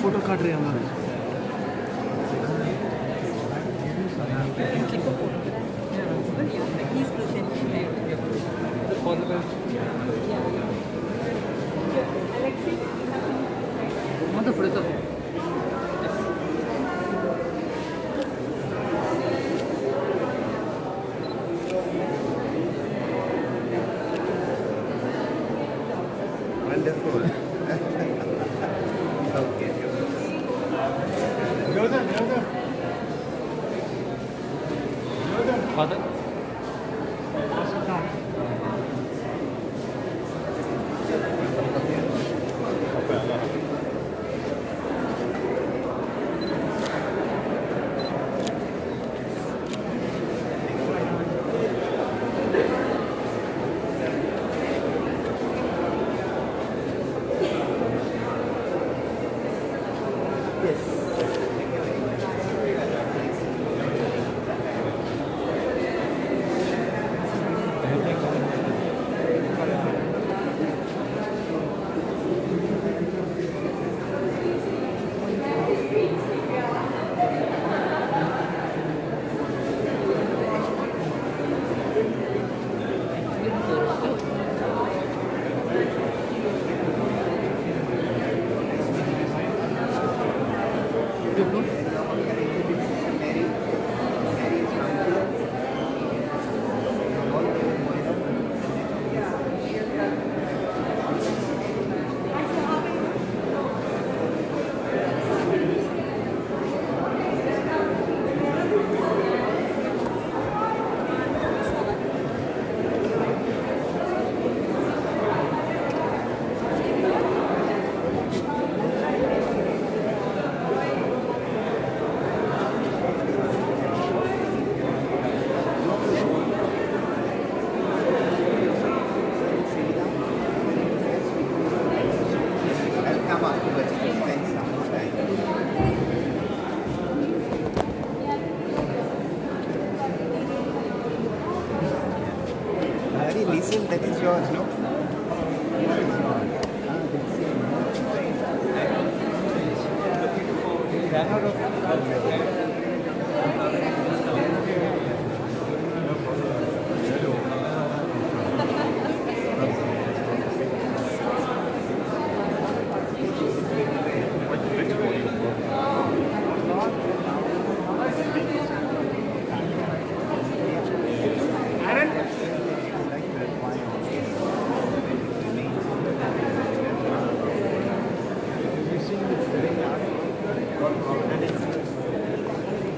Photo काट रहे हैं हम लोग। Wonderful. Okay. Father. Listen, that is yours, no?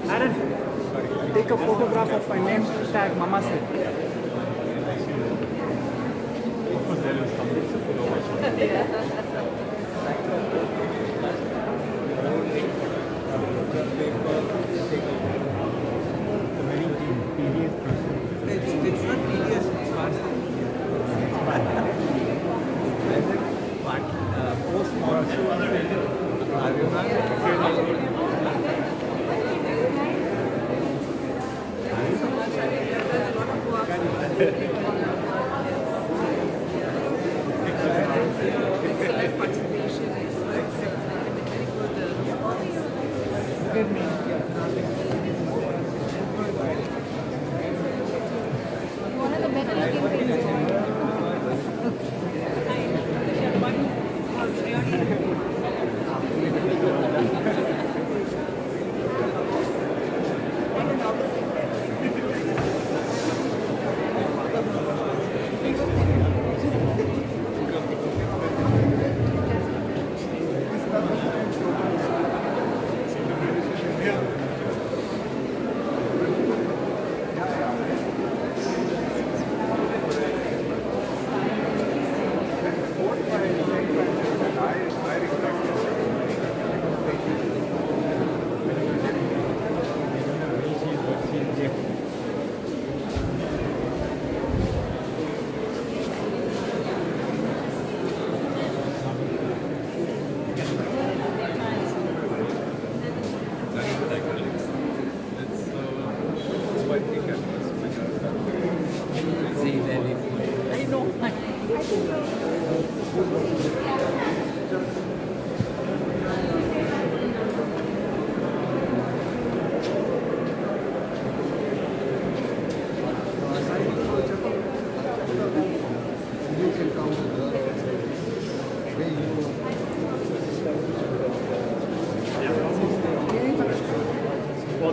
Aaron, take a photograph of my name tag Mama said. It's not tedious, it's fun. But post-mortem, Excellent participation. Very good. One of the better looking things.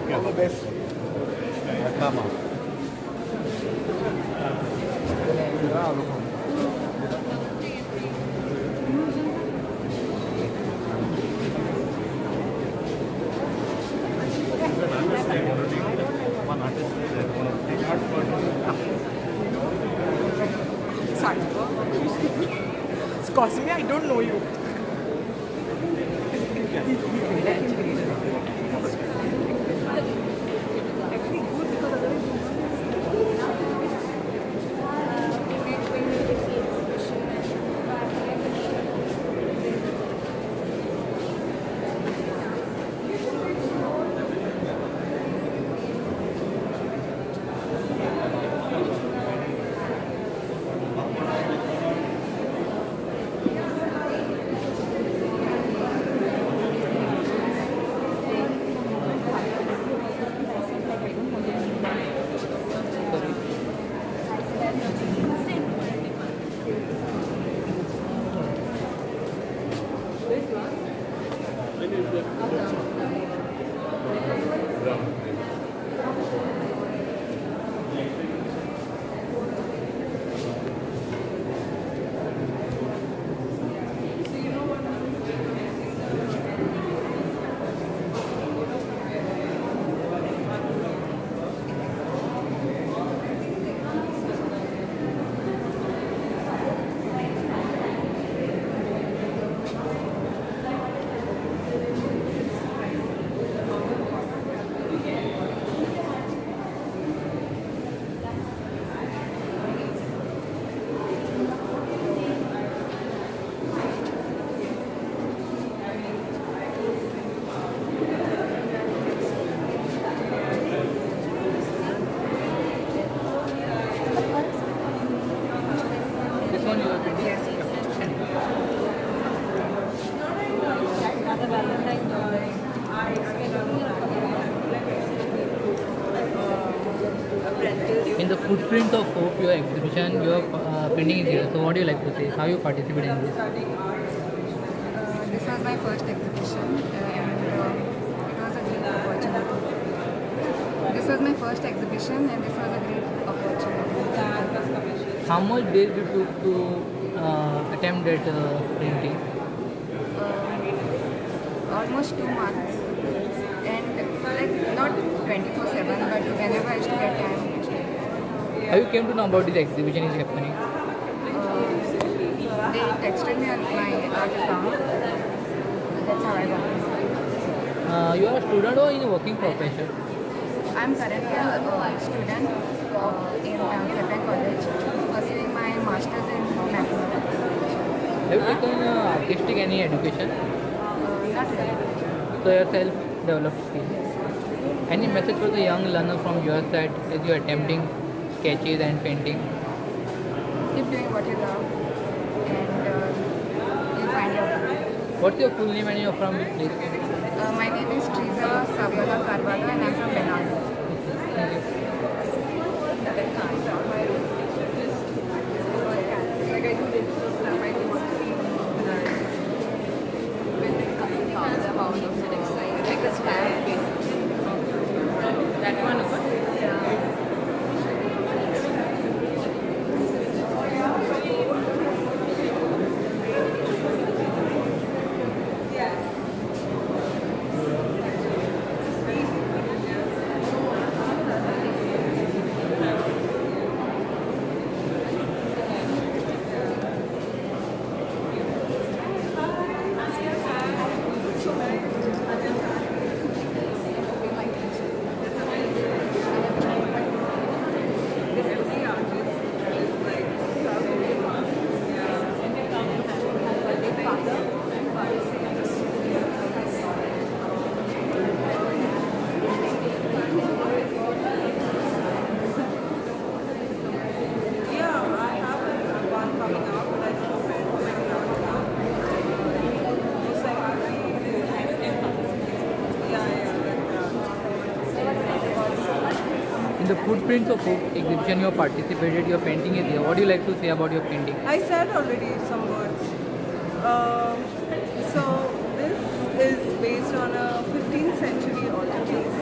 Okay. All the best. Come on. Sorry. Excuse me, I don't know you. In the footprint of hope, your exhibition, your printing is here. So, what do you like to say? How you participate in this? This was my first exhibition and it was a great opportunity. This was my first exhibition and this was a great opportunity. How much days you took to attempt that printing? Almost 2 months and like not 24/7 but whenever I used to get time. How you came to know about this exhibition is happening? They texted me on my art account. That's how I got it. You are a student or in a working profession? I'm currently a student in Kepen College, pursuing my master's in mathematics. Have you taken artistic any education? Not really. So your self-developed skill. Any message for the young learner from your side as you are attempting sketches and painting? Keep doing what you love and you'll find your way. What's your full name and you're from which place? My name is Triza Saviola Carvalho and I'm from Benal. Thank you. That one over? In the footprints of hope exhibition you have participated, your painting is here. What do you like to say about your painting? I said already some words. So this is based on a 15th century altar piece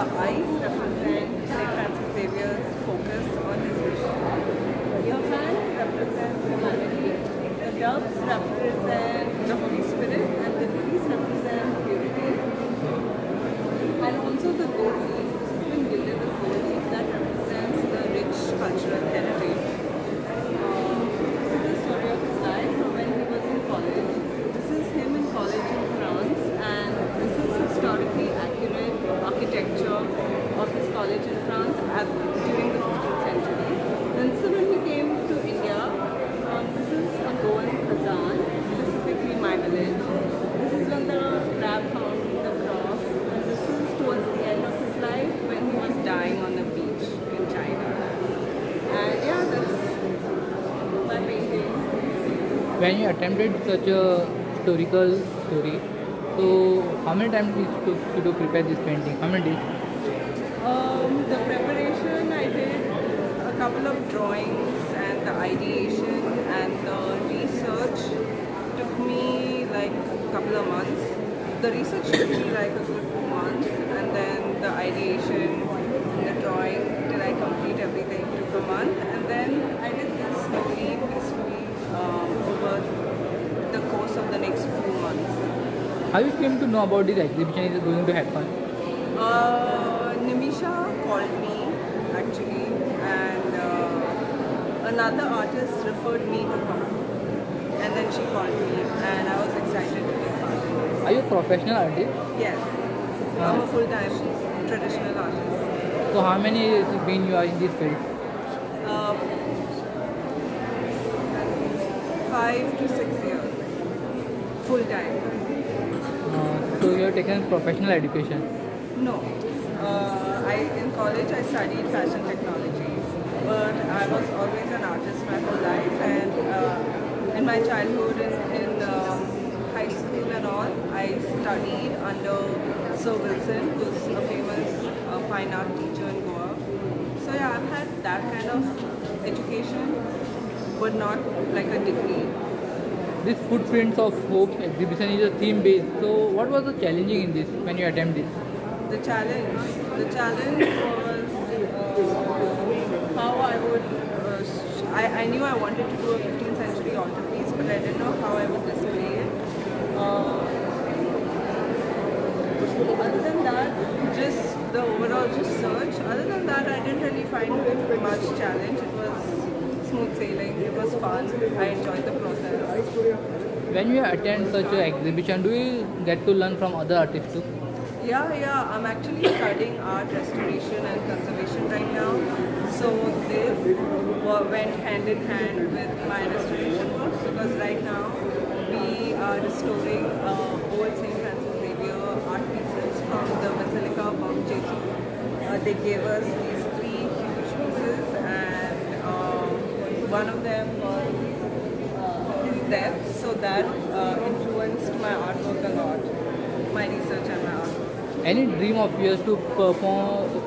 the eyes represent St. Francis Xavier's focus on his vision. Your hands represent humanity. The doves represent the Holy Spirit, and the lilies represent purity. And also the gold leaf has been gilded with gold leaf that represents the rich cultural heritage. This is the story of his life from when he was in college. This is him in college in France, and this is historically accurate architecture of his college in France during the 15th century. Then so when he came to India, this is a Goan Khazan, specifically my village. This is when the crab found the cross, and this is towards the end of his life when he was dying on the beach in China. And yeah, that's my painting. When you attempted such a historical story, so how many times did it took to prepare this painting? How many days? The preparation, I did a couple of drawings, and the ideation and the research took me like a couple of months. The research took me like a good 2 months, and then the ideation, the drawing, till I complete everything took a month, and then I did this slowly, peacefully over the course of the next few months. How you came to know about this exhibition is going to happen? Nimisha called me actually, and another artist referred me to her, and then she called me, and I was excited to be part of it. Are you a professional artist? Yes, I'm a full-time traditional artist. So how many years has been you are in this field? 5 to 6 years, full-time. So you have taken professional education. No, in college I studied fashion technology, but I was always an artist my whole life, and in my childhood in high school and all, I studied under Sir Wilson, who's a famous fine art teacher in Goa. So yeah, I've had that kind of education, but not like a degree. This Footprints of Hope exhibition is a theme based. So what was the challenging in this when you attempt this? The challenge was how I would. I knew I wanted to do a 15th century altarpiece, but I didn't know how I would display it. Other than that, just the overall search. Other than that, I didn't really find it much challenge. It was smooth sailing. It was fun. I enjoyed the process. When you attend such an exhibition, do you get to learn from other artists too? Yeah. I'm actually studying art restoration and conservation right now. So this went hand in hand with my restoration work, because right now we are restoring old St. Francis Xavier art pieces from the Basilica of Jesu. They gave us these 3 huge pieces, and one of them was his death, so that influenced my artwork a lot, my research and my artwork. Any dream of yours to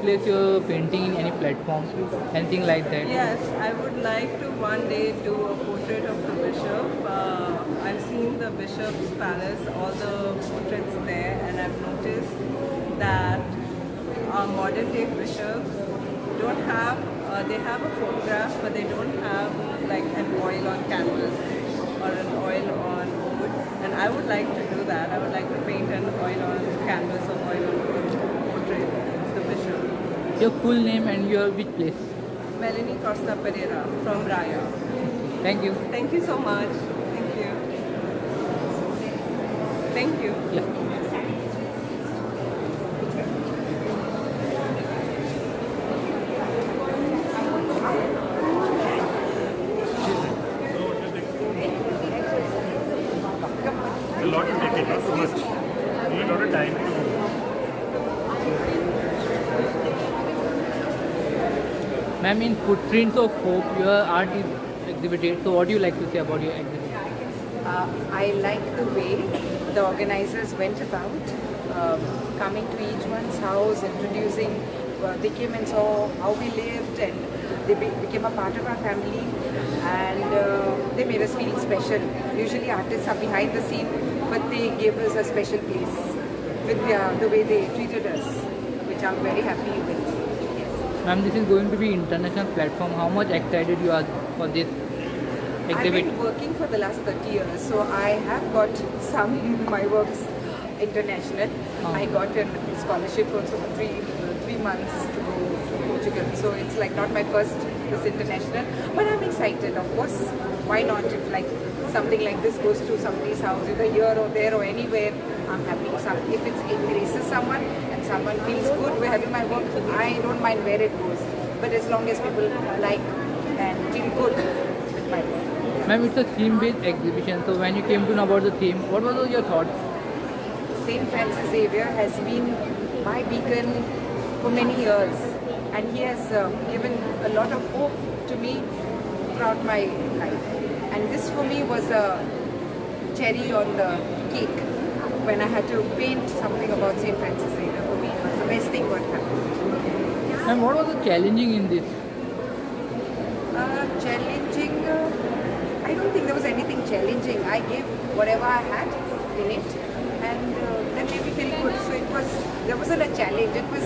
place your painting in any platform, anything like that? Yes, I would like to one day do a portrait of the bishop. I've seen the bishop's palace, all the portraits there, and I've noticed that our modern day bishops don't have, they have a photograph, but they don't have like an oil on canvas or an oil on wood. And I would like to do that. I would like to paint an oil on canvas or oil on wood portrait of the bishop. Your full name and your which place? Melanie Costa Pereira from Raya. Thank you. Thank you so much. Thank you. Thank you. Yeah. A lot to take in, not so much. You need a lot of time to. Ma'am, in Footprints of Hope, your art is exhibited. So what do you like to say about your exhibition? I like the way the organizers went about coming to each one's house, introducing, they came and saw how we lived, and they became a part of our family, and they made us feel special. Usually artists are behind the scene, but they gave us a special place with the way they treated us, which I'm very happy with. Ma'am, this is going to be international platform. How much excited you are for this I've exhibit? been working for the last 30 years, so I have got some my works international. I got a scholarship also for three months to go to Portugal. So it's like not my first this international, but I'm excited. Of course, why not? If like something like this goes to somebody's house, either here or there or anywhere, I'm happy. If it graces someone and someone feels good with having my work, I don't mind where it goes. But as long as people like and feel good with my work. Ma'am, it's a theme-based exhibition. So when you came to know about the theme, what was your thoughts? St. Francis Xavier has been my beacon for many years, and he has given a lot of hope to me throughout my life. And this for me was a cherry on the cake when I had to paint something about St. Francis Xavier. For me, it was the best thing what happened. And what was the challenging in this? Challenging, I don't think there was anything challenging. I gave whatever I had in it, and that made me feel good. So there wasn't a challenge. It was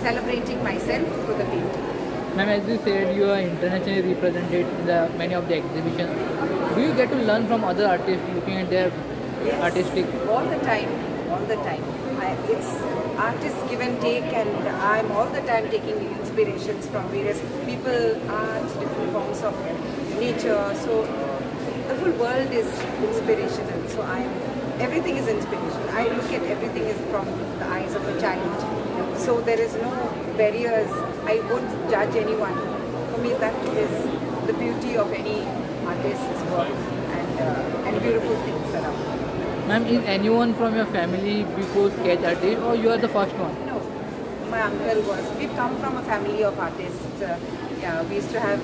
celebrating myself through the painting. Ma'am, as you said, you are internationally represented in many of the exhibitions. Do you get to learn from other artists looking at their artistic? All the time, all the time. It's artists give and take, and I'm all the time taking inspirations from various people, art, different forms of nature. So the full world is inspirational. So everything is inspirational. I look at everything is from the eyes of a child. So there is no barriers. I won't judge anyone. For me, that is the beauty of any artist's work and beautiful things around. Ma'am, is anyone from your family before sketch artist, or you are the first one? No, my uncle was. We come from a family of artists. Yeah, we used to have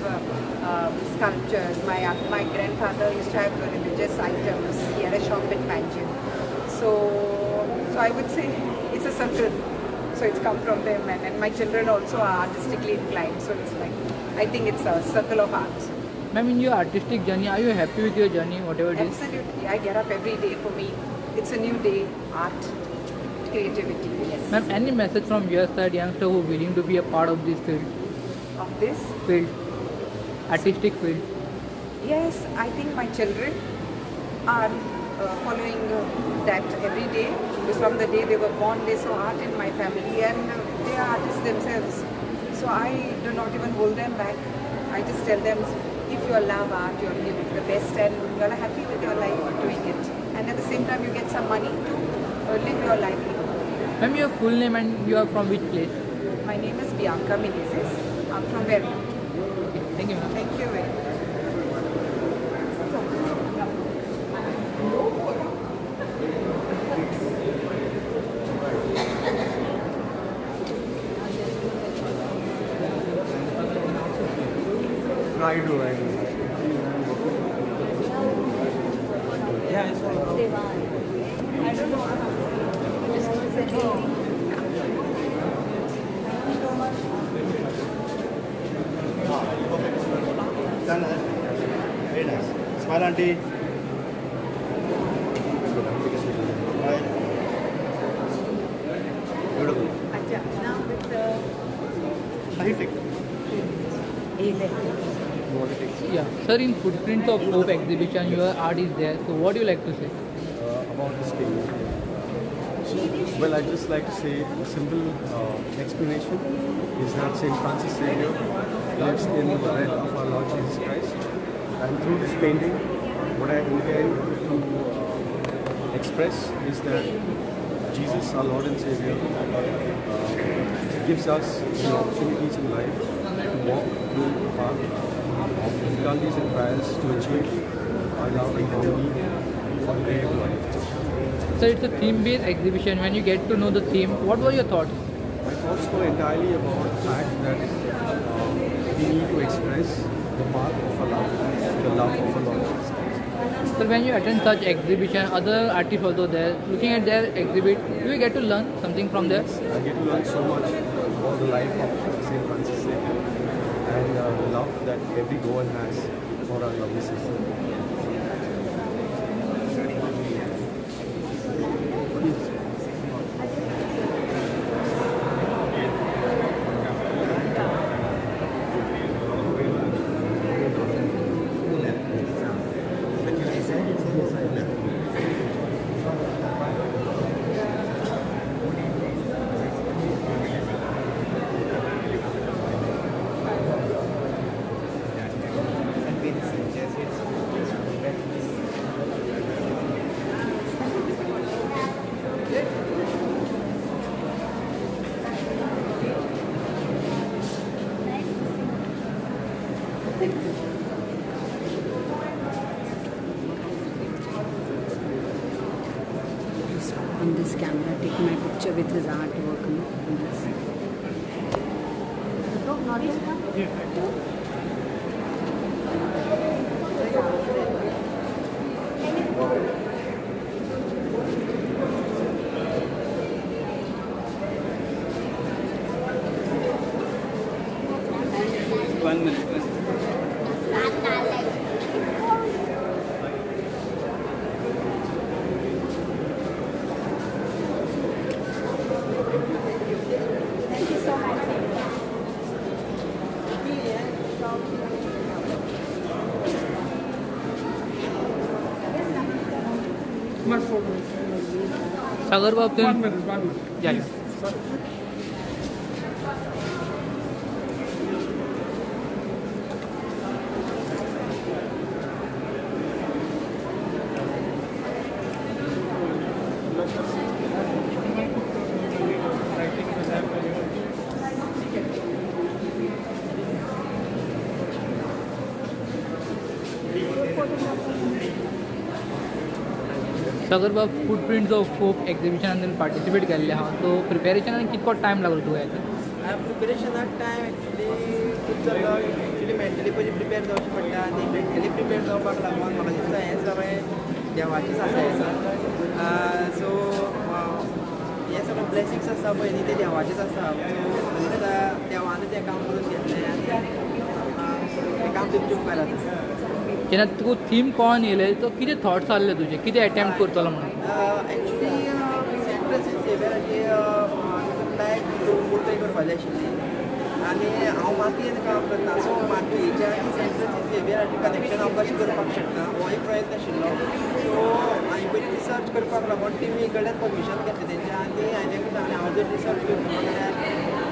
sculptures. My grandfather used to have religious items. He had a shop in Panjim. So I would say it's a circle. So it's come from them, and my children also are artistically inclined. So it's like, I think it's a circle of art. Ma'am, in your artistic journey, are you happy with your journey, whatever it is? Absolutely. I get up every day. For me, it's a new day. Art, creativity, yes. Ma'am, any message from your side, youngster who are willing to be a part of this field? Of this? Field, artistic field. Yes, I think my children are following that every day. Because from the day they were born, they saw art in my family, and they are artists themselves. So I do not even hold them back. I just tell them, if you love art, you're giving the best, and you're happy with your life doing it. And at the same time, you get some money to live your livelihood. Ma'am, your full name and you are from which place? My name is Bianca Menezes. I'm from Vermont. Thank you, ma'am. Thank you very much. I do. Yeah, it's Done. Very nice. Smile, auntie. Smile. Beautiful. Now with the High-tech. Yeah. Sir, in Footprints of Hope exhibition, your art is there. So what do you like to say? About this painting. Well, I'd just like to say a simple explanation is that St. Francis Xavier lives in the red of our Lord Jesus Christ. And through this painting, what I intend to express is that Jesus, our Lord and Savior, gives us the opportunities in life to walk through the path of difficulties and trials to achieve our love and harmony for the greater life. So it's a theme-based exhibition. When you get to know the theme, what were your thoughts? My thoughts were entirely about the fact that we need to express the path of our love, the love of our Lord Jesus Christ. So when you attend such exhibition, other artists also there, looking at their exhibit, do you get to learn something from there? I get to learn so much about the life of St. Francis Xavier and the love that every Goan has for our lovely sister. on this camera, take my picture with his artwork on this. My photo. सागर बाब One minute, 1 minute. या सागर बाब footprints of hope एक्झिबिशनान participate केल्ले आहा सो प्रिपेरेशनान कितको time लागलो तुवें प्रिपेरेशनाक time actually खूब जालो एक्चुली मेंटली पयलीं प्रिपेर जावचें पडटा आनी मेंटली प्रिपेर जावपाक लागून म्हाका दिसता हें सगळें देवाचीच आसा सो हे सगळे ब्लेसिंग्स आसा पळय न्ही ते देवाचेच आसा सो म्हाका दिसता देवानूच हें काम करून घेतलें आनी हें काम तुमच्या मुखार आसा जेन्ना तुका थीम कळोन येयले तो कितें थॉट्स आसले तुजे कितें एटेम्प्ट करतलो म्हणून एक्चुली सेंट फ्रांसीस झेवियराची बॅग मूर्ती करपाक जाय आशिल्ली आनी हांव मातयेन काम करता सो मातयेच्या आनी सेंट फ्रांसीस झेवियराचें कनेक्शन हांव कशें करपाक शकता हो एक प्रयत्न आशिल्लो सो हांवें पयलीं रिसर्च करपाक लागून टिमी कडल्यान परमिशन घेतलें तेंच्या आनी हांवें तेंकां सांगलें हांव जर रिसर्च करता जाल्यार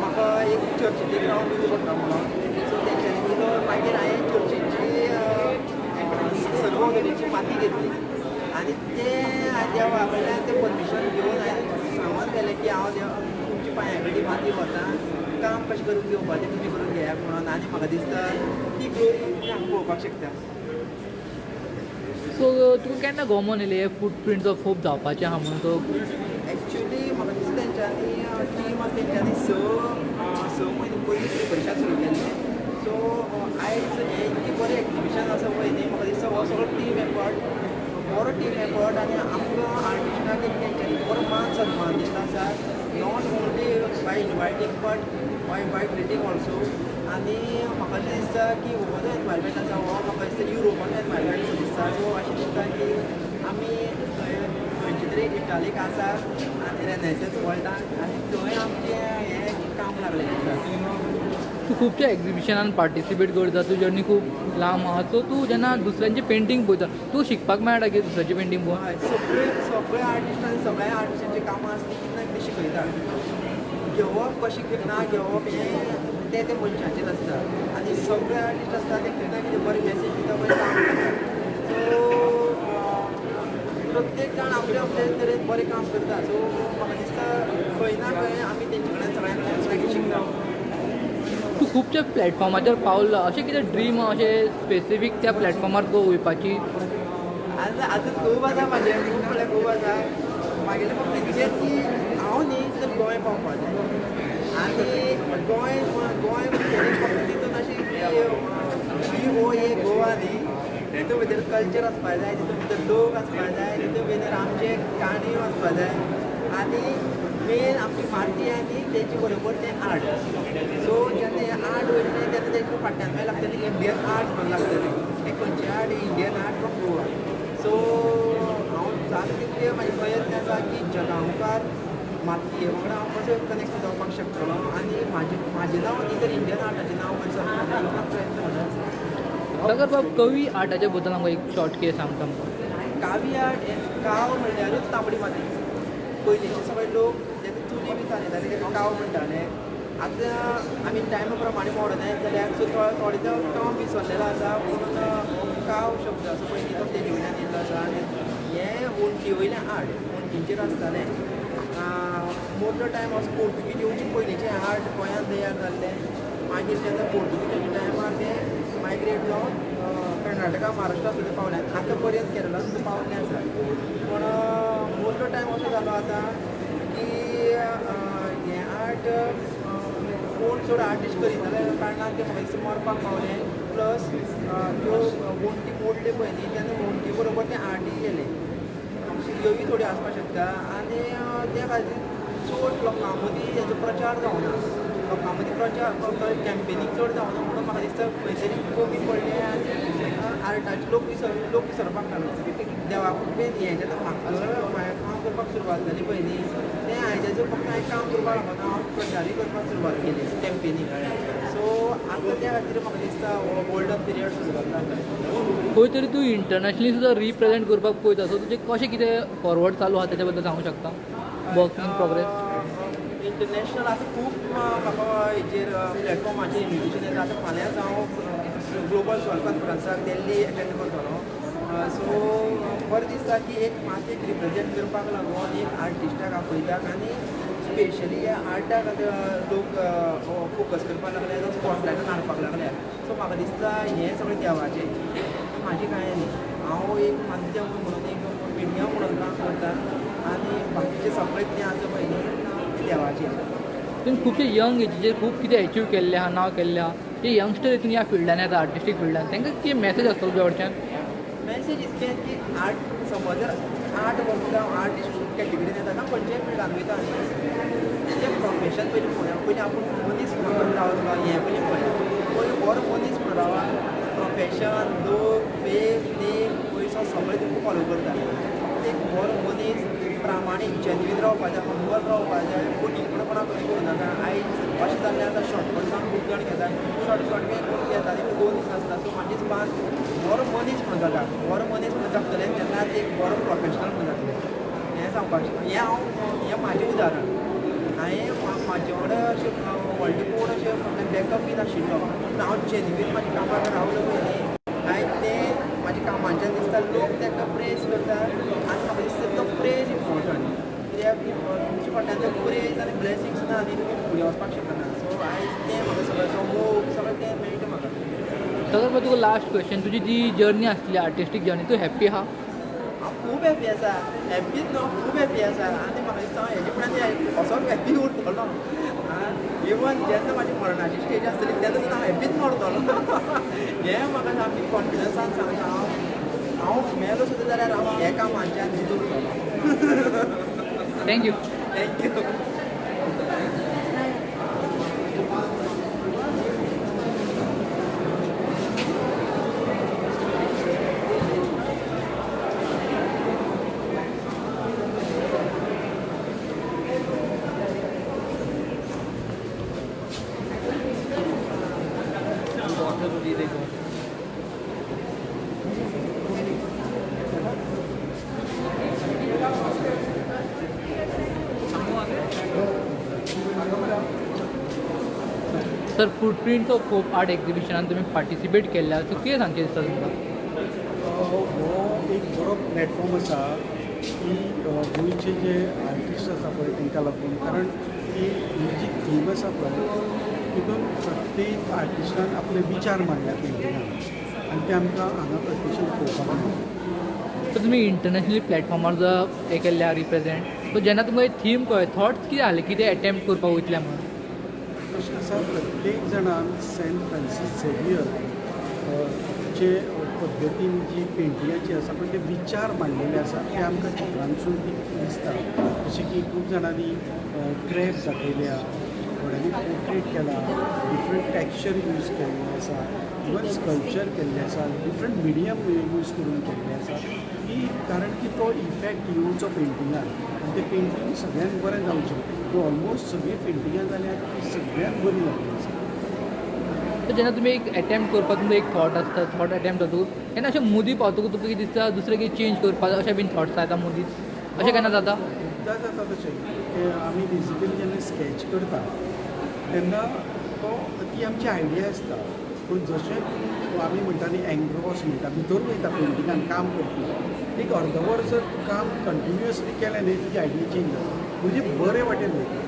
म्हाका एक चर्चीचेर रावन दिवचो पडटा म्हणून सो तेंच्यांनी दिलो मागीर हांवें चर्चीची सर्वोदरीची माती घेतली आनी तें देवा कडल्यान तें परमिशन घेवन हांवें सांगून गेलें की हांव तुमच्या पांया कडेन माती व्हरता काम कशें करून घेवपाचें तुमी करून घेयात म्हणून आनी म्हाका दिसता ती ग्लोरी हांव पळोवपाक शकता सो तुका केन्ना गोमोन येयलें हे फुटप्रिंट्स ऑफ होप जावपाचें आहा म्हणून तो एक्चुली म्हाका दिसता तेंच्यांनी टीम तेंच्यांनी स म्हयने पयलीं प्रिपरेशन सुरू केल्लें सो आयज हें इतकें बरें एक्झिबिशन आसा पळय न्ही म्हाका दिसता हो सगळो टीम एफर्ट बरो टीम एफर्ट आनी आमकां आर्टिस्टांक एक तेंच्यांनी बरो मान सन्मान दिल्लो आसा not only by inviting but by inviting also आनी म्हाका अशें दिसता की हो जो एनवायरमेंट आसा हो म्हाका दिसता युरोपान एनवायरमेंट असो दिसता सो अशें दिसता की आमी खंयचे तरी इटालीक आसा आनी रेनेसन्स वर्ल्डाक आनी थंय आमचें हें काम लागलें आसा तूं खुबशा एक्झिबिशनान पार्टिसिपेट करता तूं जर्नी खूब लांब आहा सो तूं जेन्ना दुसऱ्यांचें पेंटींग पळयता तूं शिकपाक मेळटा की दुसऱ्याचें पेंटींग पळोवन हय सगळे आर्टिस्टांनी सगळ्या आर्टिस्टांची कामां आसली की ना कितें शिकयता घेवप कशें ना घेवप हें ते मनशाचेर आसता आनी सगळे आर्टिस्ट आसता ते कितें ना कितें बरें मॅसेज दिता बरें काम करता सो प्रत्येक जाण आपले आपले तरेन बरें काम करता सो म्हाका दिसता खंय ना खंय आमी तेंचे कडेन सगळ्यांक शिकता तूं खुबशा प्लॅटफॉर्माचेर पावला अशें कितें ड्रीम अशें स्पेसिफीक त्या प्लॅटफॉर्मार गो वयपाची आजून खूब आसा म्हाजें खूब म्हणल्यार खूब आसा म्हागेलें फक्त कितें की हांव न्ही तर गोंय पावपाक जाय आनी गोंय म्हणजे फक्त तितून अशी की हो एक गोवा न्ही तितून भितर कल्चर आसपाक जाय तितून भितर लोक आसपाक जाय तितून भितर आमचे काणयो आसपाक जाय आनी मेन आमची माती आनी तेचे बरोबर तें आर्ट सो जेन्ना हें आर्ट वयतलें तेन्ना तेच्या फाटल्यान मागीर लागतलें इंडियन आर्ट म्हणून लागतलें हें खंयचें art Indian art from Goa so हांव जाता तितले म्हाजे प्रयत्न आसा की जगा मुखार मातये वांगडा हांव कसो कनेक्ट जावपाक शकतलो आनी म्हाजें नांव न्ही तर इंडियन आर्टाचें नांव करचें इतलो प्रयत्न म्हणून सागर बाब कवी आर्टाच्या बद्दल आमकां एक शॉर्ट कितें सांगता आमकां कावी आर्ट काव म्हणल्यारूच तांबडी माती पयलींचे सगळे लोक जेन्ना चुली बी चालयताले तेका काव म्हणटाले आतां आमी टायमा प्रमाणे मॉडर्नायज जाल्यार सो थोडे टर्म विसरलेलो आसा पूण काव शब्द आसा पयलीं तो तेजे वयल्यान येयल्लो आसा आनी हें उंची वयलें आर्ट उंचीचेर आसतालें मोस्ट टायम असो पोर्तुगीज येवचे पयलींचें आर्ट गोंयांत तयार जाल्लें मागीर जेन्ना पोर्तुगीजाच्या टायमार तें मायग्रेट जावन कर्नाटका महाराष्ट्रा सुद्दां पावल्यात आतां पर्यंत केरला सुद्दां पावल्लें आसा पूण मोस्ट व्हडलो टायम असो जालो आतां की हें आर्ट कोण चड आर्टिस्ट करीत जाल्या कारणान ते म्हाका दिसता मरपाक पावले प्लस ज्यो वण्टी मोडले पळय न्ही तेन्ना वण्टी बरोबर ते आर्टी गेले ह्योय थोड्यो आसपाक शकता आनी त्या खातीर चड लोकां मदीं हेजो प्रचार जावना लोकां मदीं प्रचार कॅम्पेनींग चड जावना म्हणून म्हाका दिसता खंय तरी कमी पडलें आनी आर्टाचे लोक विसरपाक लागले देवाकूच मेन हें जेन्ना म्हाका काम करपाक सुरवात जाली पळय न्ही तें हांवें फक्त हांवें काम करपाक लागून हांव प्रचारूय करपाक सुरवात केली कॅम्पेनींग सो आतां त्या खातीर म्हाका दिसता हो गोल्डन पिरियड सुरू जाता खंय तरी तूं इंटरनॅशनली सुद्दां रिप्रेझेंट करपाक पळयता सो तुजें कशें कितें फॉरवर्ड चालू आहा तेच्या बद्दल सांगूं शकता वर्क इन प्रोग्रेस इंटरनॅशनल आतां खूब म्हाका हेजेर प्लॅटफॉर्माचेर इन्विटेशन येता आतां फाल्यांच हांव ग्लोबल सॉल कॉन्फरन्साक दिल्ली अटेंड करतलो सो बरें दिसता की एक मातीक रिप्रेझेंट करपाक लागून एक आर्टिस्टाक आपयतात आनी स्पेशली ह्या आर्टाक लोक फोकस करपाक लागले जावं स्पॉटलायटान हाडपाक लागल्या सो म्हाका दिसता हें सगळें देवाचें म्हाजी कांय न्ही हांव एक माध्यम म्हणून एक मिडियम म्हणून काम करता आनी बाकीचें सगळें जें आसा पळय न्ही देवाचें तुमी खुबशे यंग एजीचेर खूब कितें अचीव केल्लें आहा नांव केल्लें आहा जे यंगस्टर हितून ह्या फिल्डान येता आर्टिस्टीक फिल्डान तांकां कितें मॅसेज आसतलो तुज्या कडच्यान मॅसेज इतकें की आर्ट समज जर आर्ट वर्क आर्टिस्ट कॅटेगरीन येता ना खंयच्याय फिल्डान वयता न्ही तें प्रोफेशन पयलीं आपूण मनीस म्हणून रावता हें पयलीं पळय बरो मनीस म्हणून रावा प्रोफेशन लोक फेम नेम पयसो सगळें तुमकां फॉलो करता एक बरो मनीस प्रामाणीक जेन्युइन रावपाक जाय हंबल रावपाक जाय फटींगपणां कधी करूं नाका आयज अशें जाल्लें आतां शॉर्टकट्सान खूब जाण घेता शॉर्टकट घेता ती 2 दीस आसता सो म्हाजी स्पान बरो मनीस म्हणून जाता बरो मनीस म्हणून जातलें तेन्ना एक बरो प्रोफेशनल म्हणून जातलें हें सांगपाक हें म्हाजें उदाहरण हांवें म्हाजे वांगडा अशें व्हडलें कोण अशें बॅकअप बी नाशिल्लो पूण हांव जेन्युइन म्हाज्या कामाक रावलो पळय न्ही हांवें तें म्हाज्या कामाच्यान दिसता लोक ताका प्रेज करता आनी म्हाका दिसता तो प्रेज इम्पॉर्टंट कित्याक तुमच्या फाटल्यान तो प्रेज आनी ब्लेसिंग्स ना न्ही तुमी फुडें वचपाक शकना सो आयज तें म्हाका सगळें तो मोग सगळें तें मेळटा म्हाका सगळ्यात तुका लास्ट क्वेश्चन तुजी जी जर्नी आसली आर्टिस्टीक जर्नी तूं हॅप्पी आहा हांव खूब हॅप्पी आसा हॅप्पीच न्हू खूब हॅप्पी आसा आनी म्हाका दिसता हांव हेजे फुड्यान असोच हॅप्पी उरतलो इवन जेन्ना म्हाजी मरणाची स्टेज आसतली तेन्ना सुद्दां हांव हॅप्पीच मरतलो हें म्हाका सामकी कॉन्फिडन्सान सांगता हांव मेलो सुद्दां जाल्यार हांव हे कामाच्यान जितून उरतलो thank you thank you sir footprints of hope art एक्झिबिशनान तुमी पार्टिसिपेट केल्ल्या सो कितें सांगचें दिसता तुमकां हो एक बरो प्लॅटफॉर्म आसा की गोंयचे जे आर्टिस्ट आसा पळय तांकां लागून कारण ही जी थीम आसा पळय तितून प्रत्येक आर्टिस्टान आपले विचार मांडल्या पेंटिंगान आनी ते आमकां हांगा प्रत्यक्षान पळोवपाक मेळटा सो तुमी इंटरनॅशनल प्लॅटफॉर्मार जो हे केल्ल्या रिप्रेझेंट सो जेन्ना तुमकां थीम कळ्ळें थॉट्स कितें आसले कितें एटेम्प्ट करपाक वयतले म्हणून अशें आसा प्रत्येक जाणान सेंट फ्रांसीस झेवियर चे पद्दतीन जी पेंटिंगाची आसा पळय ते विचार मांडलेले आसा ते आमकां चित्रांसून दिसता जशें की खूब जाणांनी क्रॅफ्ट दाखयल्या थोड्यांनी पोर्ट्रेट केला डिफरंट टॅक्चर यूज केल्ले आसा इवन स्कल्पचर केल्ले आसा डिफरंट मिडियम यूज करून केल्ले आसा की कारण की तो इफेक्ट येवचो पेंटिंगान आनी तें पेंटींग सगळ्यांक बरें जावचें तो ऑलमोस्ट सगळी पेंटिंगां जाल्यार ती सगळ्यांक बरी जाल्ली आसा सो जेन्ना तुमी एक एटेम्प्ट करपाक तुमचो एक थॉट आसता थॉट एटेम्प्ट जातूं तेन्ना अशें मुदी पावतकूच तुका कितें दिसता दुसरें कितें चेंज करपाक अशें बीन थॉट्स येता मुदीच अशें केन्ना जाता एकदां जाता तशें की आमी बेजिकली जेन्ना स्केच करता तेन्ना तो ती आमची आयडिया आसता पूण जशें आमी म्हणटा न्ही एंग्रॉस म्हणटा भितर वयता पेंटिंगान काम करपी एक अर्द वर जर काम कंटिन्युअसली केलें न्ही तुजी आयडिया चेंज जाता म्हणजे बरे वाटेन वयता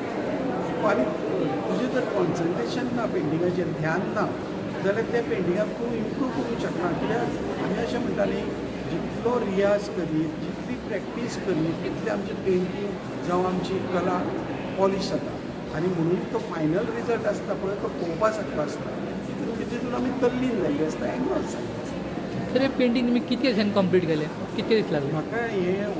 आनी तुजें जर कॉन्सन्ट्रेशन ना पेंटिंगाचेर ध्यान ना जाल्यार त्या पेंटिंगाक तूं इम्प्रूव करूंक शकना कित्याक आमी अशें म्हणटाली जितलो रियाज करीत जितली जितली प्रॅक्टीस करली तितली आमची पेंटींग जावं आमची कला पॉलिश जाता आनी म्हणून तो फायनल रिजल्ट आसता पळय तो पळोवपा सारको आसता तितून आमी तल्लीन जाल्ली आसता एनॉर्स जाल्ली आसता. तर हे पेंटींग तुमी कितके दिसांनी कंप्लीट केले, कितके दीस लागले? म्हाका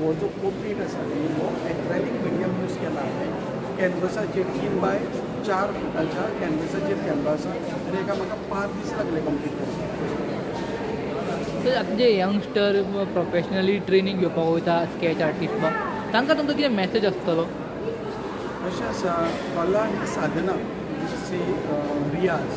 हो जो पोर्ट्रेट आसा न्ही हो एक्रेलिक मिडियम यूज केला हांवें कॅनवसाचेर 3x4 फुटाच्या कॅनवसाचेर केल्लो आसा आनी हेका म्हाका 5 दीस लागले कंप्लीट करपाक. तर आतां जे यंगस्टर प्रोफेशनली ट्रेनींग घेवपाक वयता स्केच आर्टिस्ट बा तांकां तुमचो कितें मॅसेज आसतलो? अशें आसा कला ही साधना से रियाज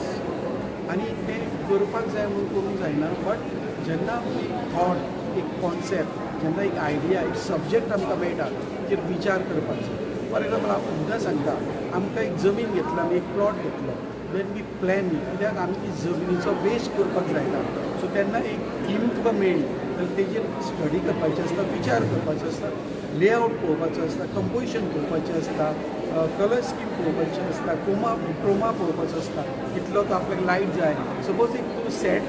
आनी तें करपाक जाय म्हणून करूंक जायना बट जेन्ना एक थॉट एक कॉन्सेप्ट जेन्ना एक आयडिया एक सब्जेक्ट आमकां मेळटा ताचेर विचार करपाक जाय. फॉर एक्झाम्पल हांव सुद्दां सांगता आमकां एक जमीन घेतला आमी एक प्लॉट घेतलो देन वी प्लॅन कित्याक आमी ती जमनीचो वेस्ट करपाक जायना सो तेन्ना एक थीम तुका मेळ्ळी जाल्यार तेजेर स्टडी करपाचें आसता विचार करपाचो आसता लेआउट पळोवपाचो आसता कंपोजिशन पळोवपाचें आसता कलर स्कीम पळोवपाचें आसता क्रोमा पळोवपाचो आसता कितलो तो आपल्याक लायट जाय सपोज एक तूं सॅड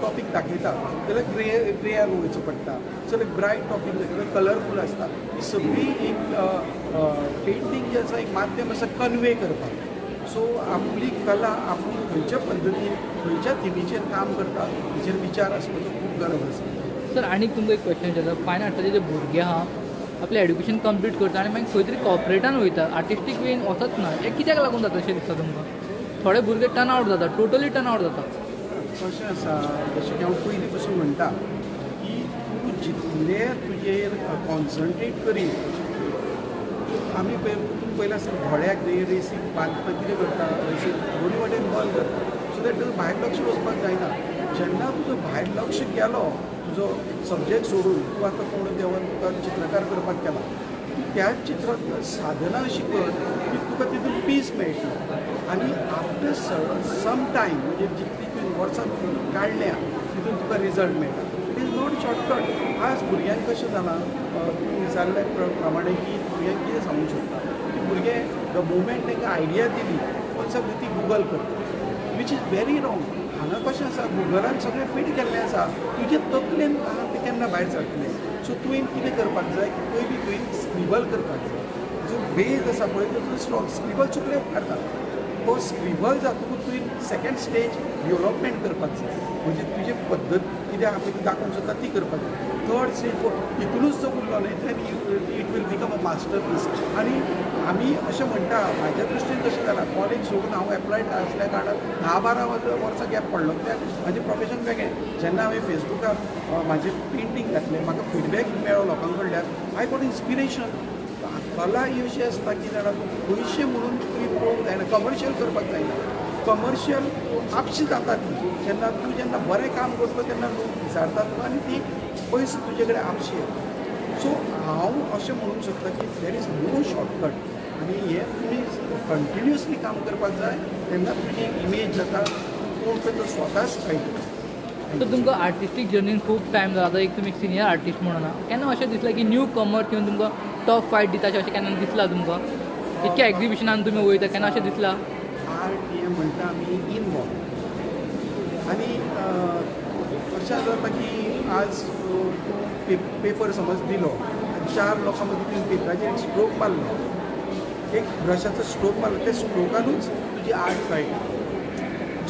टॉपीक दाखयता जाल्यार ग्रेयार वयचो पडटा सो लायक ब्रायट टॉपीक दाखयता कलरफूल आसता ही सगळी एक पेंटींग जें आसा एक माध्यम आसा कन्वे करपाक. सो आपली कला आपूण खंयच्या पद्दतीन खंयच्या थिमीचेर काम करता हेचेर विचार आसपाचो खूब गरज आसा. सर आनीक तुमकां एक क्वेश्चन विचारता फायन आर्ट्साचे जे भुरगे आहा आपलें एड्युकेशन कंप्लीट करता आनी मागीर खंय तरी कॉर्पोरेटान वयता आर्टिस्टीक वेन वचत ना हें कित्याक लागून जाता अशें दिसता तुमकां? थोडे भुरगे टर्न आवट जाता टोटली टर्न आवट जाता. कशें आसा जशें की हांव पयलीं पासून म्हणटा की तूं जितलें तुजेर कॉन्सन्ट्रेट करीत आमी पयलें आसता थोड्याक रेसीक बांदपाक कितें करता रेसीक दोनी वाटेन बॉल करता सो दॅट तुजो भायर लक्ष वचपाक जायना. जेन्ना तुजो भायर लक्ष गेलो तुजो सब्जेक्ट सोडून तूं आतां कोण देवन तुका चित्रकार करपाक केला त्याच चित्रांत साधना अशी कर की तुका तितून पीस मेळटा आनी आफ्टर सम टायम म्हणजे जितली तुवें वर्सां काडल्या तितून तुका रिजल्ट मेळटा. It is not shortcut. आज भुरग्यांक कशें जालां तूं विचारल्या प्रमाणे की भुरग्यांक कितें सांगूंक शकता की भुरगे द मुवमेंट तांकां आयडिया दिली सगळी ती गुगल करता वीच इज व्हेरी रॉंग. हांगा कशें आसा गुगलान सगळें फीट केल्लें आसा तुजे तकलेन तें केन्ना भायर सरतलें. सो तुवें कितें करपाक जाय की पयलीं तुवें स्क्रिबल करपाक जाय जो बेज आसा पळय तो स्ट्रॉंग स्क्रिबल चुकले उपकारता तो स्क्रिबल जातकूच तुवें सेकेंड स्टेज डेवलपमेंट करपाक जाय म्हणजे तुजी पद्दत कितें आपल्याक दाखोवंक सोदता ती करपाक जाय. थर्ड स्टेज हितूनच जो उरलो न्हय then it will become a masterpiece. आनी आमी अशें म्हणटा म्हाज्या दृश्टीन कशें जालां कॉलेज सोडून हांव एप्लायड आसल्या कारणान 10-12 वर्सां गॅप पडलो कित्याक म्हाजें प्रोफेशन वेगळें. जेन्ना हांवें फेसबुकार म्हाजें पेंटींग घातलें म्हाका फीडबॅक मेळ्ळो लोकां कडल्यान आय गॉट इन्स्पिरेशन. कला ही अशी आसता की जाणा तूं पयशे म्हणून तुवें पळोवंक जायना कमर्शियल करपाक जायना. कमर्शियल आपशी जाता ती जेन्ना बरें काम करता तेन्ना लोक विचारतात तुका आनी ती पयस तुजे कडेन आपशी येता. सो हांव अशें म्हणूंक सोदता की देर इज नो शॉर्टकट आनी हें तुमी कंटिन्युअसली काम करपाक जाय तेन्ना तुजी इमेज जाता कोण पळय तो स्वताच कळटा. तर तुमकां आर्टिस्टीक जर्नीन खूब टायम जाला आतां एक तुमी सिनियर आर्टिस्ट म्हणून केन्ना अशें दिसलें की न्यू कमर येवन तुमकां टफ फायट दिता अशें केन्ना दिसलां तुमकां? इतक्या एग्जिबिशनान तुमी वयता केन्ना अशें दिसलां? आर्ट हें म्हणटा आमी इनवॉल्व आनी अशें जाता की आज पेपर समज दिलो आनी 4 लोकां मदीं तुवें पेपराचेर एक स्ट्रोक मारलो एक ब्रशाचो स्ट्रोक मारलो त्या स्ट्रोकानूच तुजी आर्ट कळटा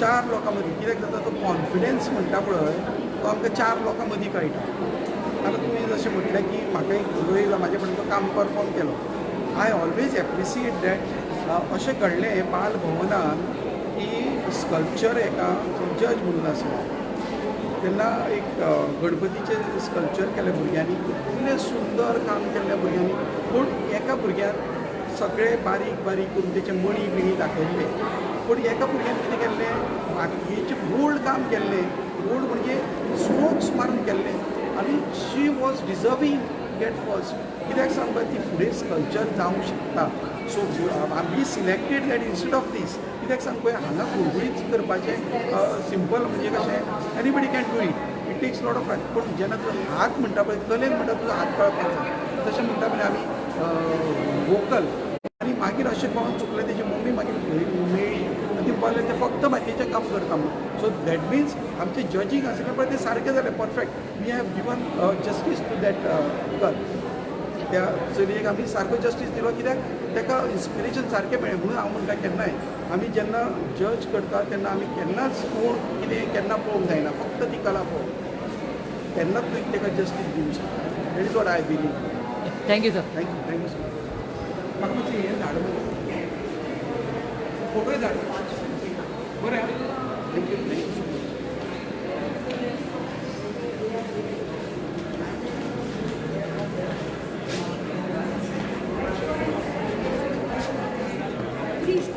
4 लोकां मदीं. कित्याक जाता तो कॉन्फिडन्स म्हणटा पळय तो आमकां 4 लोकां मदीं कळटा. आतां तुवें जशें म्हटलें की म्हाका एक भुरगो येयलो म्हाजे कडेन तो काम perform Kelo I always appreciate that अशें घडलें बाल भवनान की स्कल्पचर एका जज म्हणून आसलो तेन्ना एक गणपतीचें स्कल्पचर केलें भुरग्यांनी इतलें सुंदर काम केल्ल्या भुरग्यांनी पूण एका भुरग्यान सगळें बारीक बारीक करून तेचे मणी बिणी दाखयल्ले पूण एका भुरग्यान कितें केल्लें बाकीचें बोल्ड काम केल्लें बोल्ड म्हणजे स्ट्रोक्स मारून केल्लें आनी she was deserving get first. कित्याक सांगता ती फुडें स्कल्पचर जावंक शकता. सो आमी selected that instead of this कित्याक सांग पळय हांगा गुळगुळीत करपाचें सिंपल म्हणजे कशें anybody can do it takes lot of practice. पूण जेन्ना तुजो हात म्हणटा पळय कलेन म्हणटा तुजो हात कळपाक जाय तशें म्हणटा पळय आमी वोकल आनी मागीर अशें कोण चुकलें तेजी मम्मी मागीर मेळ्ळी आनी ती बोल्लें तें फक्त फक्त बाकीचें काम करता म्हणून. सो दॅट मिन्स आमचें जजींग आसलें पळय तें सारकें जालें perfect. We have given justice to that girl. त्या चलयेक आमी सारको जस्टीस दिलो कित्याक ताका इन्स्पिरेशन सारकें मेळ्ळें म्हणून हांव म्हणटा केन्नाय आमी जेन्ना जज करता तेन्ना आमी केन्नाच कोण कितें केन्ना पळोवंक जायना, फक्त ती कला पळोवप तेन्नाच तुवें ताका जस्टीस दिवंक शकता. That is what I believe. Thank you sir. Thank you so much. म्हाका मातशें हें धाड फोटोय धाड. बरें थँक्यू सो मच. Please.